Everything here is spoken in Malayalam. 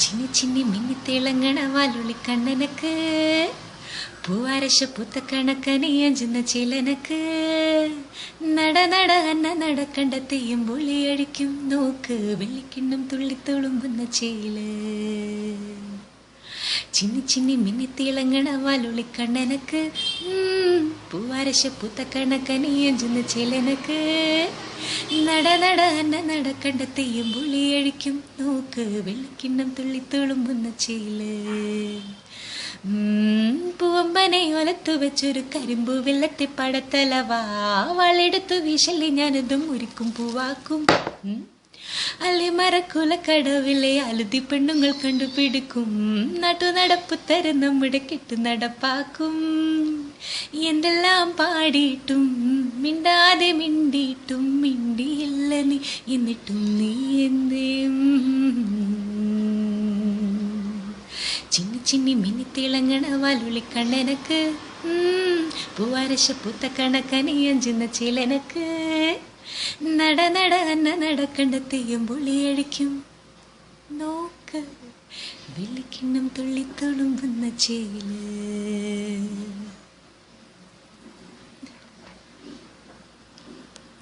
ചിന്നി ചിന്നി മിന്നി തിളങ്ങണ വാലുള്ളി കണ്ണനക്ക് പൂവാരശ പൂത്ത കണക്കനി അഞ്ചുന്ന ചിലനക്ക് നട നട അന്ന നടക്കണ്ട തെയ്യം പൊളിയടിക്കും നോക്ക് വെള്ളിക്കിണ്ണം തുള്ളിത്തുളുമ്പുന്ന ചേല് ചിന്നി ചിന്നി മിന്നി തിളങ്ങണ വാലുള്ളി കണ്ണനക്ക് പൂവാരശ പൂത്ത കണക്കനി അഞ്ചുന്ന ചിലനക്ക് നട നട അന്ന നടക്കണ്ട തെയ്യം പൊളിയടിക്കും നോക്ക് വെള്ളിക്കിണ്ണം തുള്ളിത്തുളുമ്പുന്ന ചേല് പൂവമ്പനെ ഒലത്തു വെച്ചൊരു കരിമ്പു വെള്ളത്തെ പടത്തലവാ വളെടുത്തു വീശലി ഞാനതും മുരിക്കും പൂവാക്കും അല്ലെ മരക്കുലക്കടവിലെ അലുതി പെണ്ണുങ്ങൾ കണ്ടുപിടിക്കും നാട്ടു നടപ്പ് തരം നമ്മുടെ കെട്ടു നടപ്പാക്കും എന്തെല്ലാം പാടിയിട്ടും മിണ്ടാതെ മിണ്ടിയിട്ടും മിണ്ടിയില്ല നീ എന്നിട്ടും നീ എന്തേ ചിന്നി ചിന്നി മിന്നി തിളങ്ങണ വാലുള്ളി കണ്ണനക്ക് പൂവാരശ പൂത്ത കണക്കനി അഞ്ചുന്ന ചിലനക്ക് നട നട അന്ന നടക്കണ്ട തെയ്യം പൊളിയടിക്കും നോക്ക് വെള്ളിക്കിണ്ണം തുള്ളിത്തുളുമ്പുന്ന ചേല്.